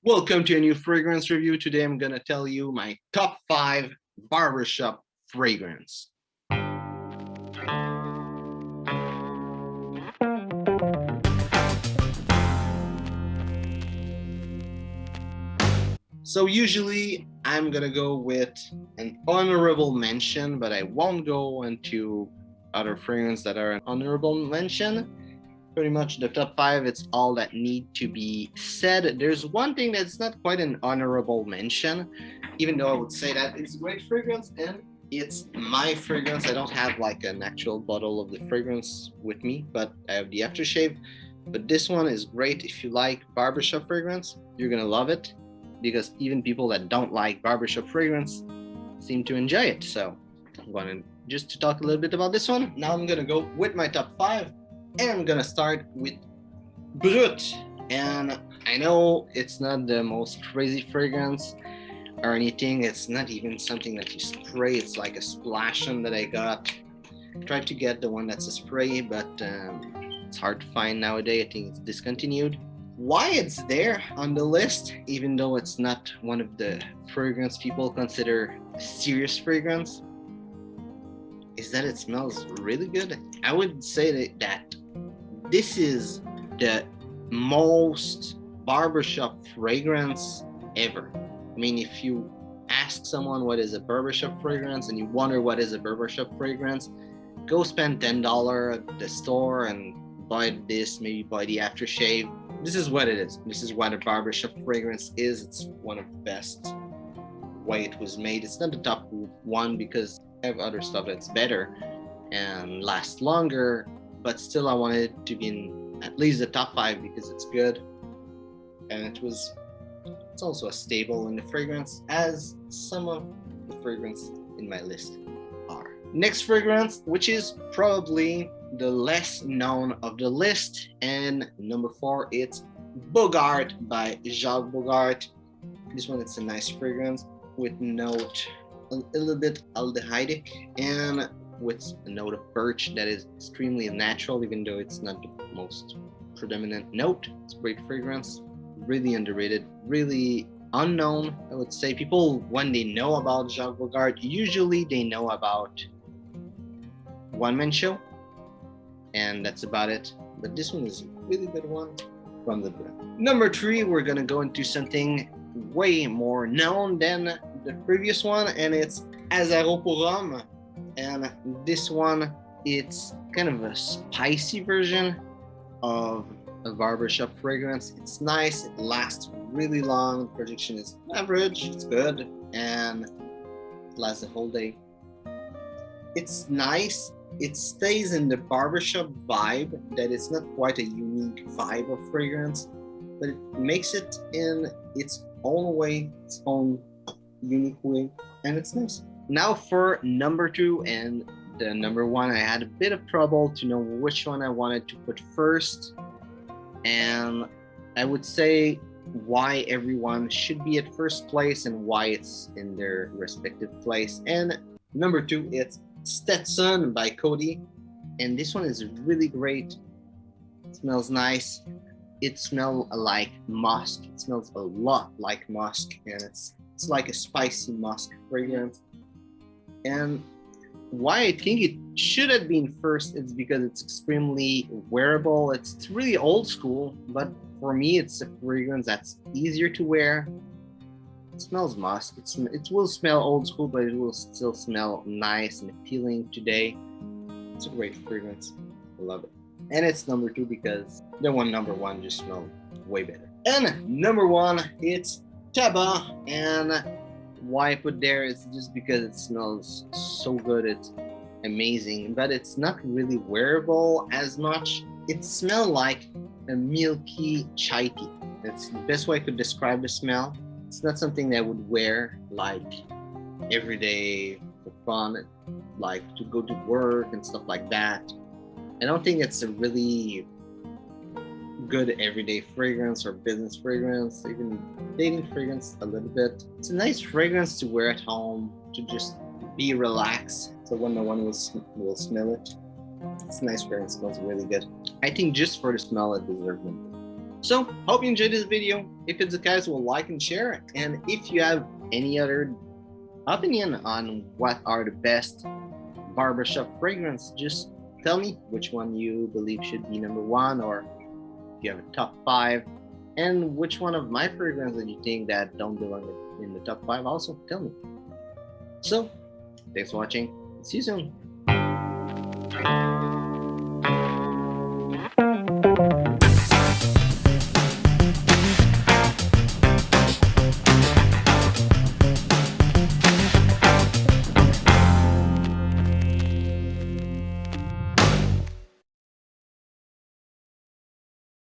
Welcome to a new fragrance review. Today I'm gonna tell you my top 5 barbershop fragrance. So usually I'm gonna go with an honorable mention, but I won't go into other fragrances that are an honorable mention. Pretty much the top 5, it's all that need to be said. There's one thing that's not quite an honorable mention, even though I would say that it's a great fragrance and it's my fragrance. I don't have like an actual bottle of the fragrance with me, but I have the aftershave. But this one is great. If you like barbershop fragrance, you're gonna love it, because even people that don't like barbershop fragrance seem to enjoy it. So I'm gonna just to talk a little bit about this one. Now I'm gonna go with my top 5. And I'm gonna start with Brut. And I know it's not the most crazy fragrance or anything. It's not even something that you spray. It's like a splashon that I got. I tried to get the one that's a spray, but it's hard to find nowadays. I think it's discontinued. Why it's there on the list, even though it's not one of the fragrance people consider serious fragrance, is that it smells really good. I would say that this is the most barbershop fragrance ever. I mean, if you ask someone what is a barbershop fragrance and you wonder what is a barbershop fragrance, go spend $10 at the store and buy this, maybe buy the aftershave. This is what it is. This is what a barbershop fragrance is. It's one of the best way it was made. It's not the top one because I have other stuff that's better and lasts longer, but still I wanted it to be in at least the top 5 because it's good, and it's also a staple in the fragrance, as some of the fragrance in my list are. Next fragrance, which is probably the less known of the list, and number 4, it's Bogart by Jacques Bogart. This one, it's a nice fragrance with note a little bit aldehydic and with a note of birch that is extremely natural, even though it's not the most predominant note. It's a great fragrance, really underrated, really unknown. I would say people, when they know about Jacques Bogart, usually they know about One Man Show, and that's about it. But this one is a really good one from the brand. Number 3, we're gonna go into something way more known than the previous one, and it's Azarokorama. And this one, it's kind of a spicy version of a barbershop fragrance. It's nice, it lasts really long, the projection is average, it's good, and it lasts the whole day. It's nice, it stays in the barbershop vibe, that it's not quite a unique vibe of fragrance, but it makes it in its own way, its own unique way, and it's nice. Now for number 2 and the number 1, I had a bit of trouble to know which one I wanted to put first, and I would say why everyone should be at first place and why it's in their respective place. And number 2, it's Stetson by Coty, and this one is really great. It smells nice. It smells like musk. It smells a lot like musk, and it's like a spicy musk fragrance. And why I think it should have been first is because it's extremely wearable. It's really old school, but for me, it's a fragrance that's easier to wear. It smells musk. It will smell old school, but it will still smell nice and appealing today. It's a great fragrance. I love it. And it's number 2 because the number 1 just smelled way better. And number 1, it's Taba, and why I put there is just because it smells so good. It's amazing, but it's not really wearable as much. It smells like a milky chai tea. That's the best way I could describe the smell. It's not something that I would wear like every day for fun, like to go to work and stuff like that. I don't think it's a really good everyday fragrance or business fragrance, even dating fragrance a little bit. It's a nice fragrance to wear at home, to just be relaxed, so when no one will smell it. It's a nice fragrance, smells really good. I think just for the smell it deserves it. So, hope you enjoyed this video. If it's the case, we'll like and share. And if you have any other opinion on what are the best barbershop fragrance, just tell me which one you believe should be number one, or if you have a top 5, and which one of my fragrances that you think that don't belong in the top 5 also tell me. So, thanks for watching. See you soon.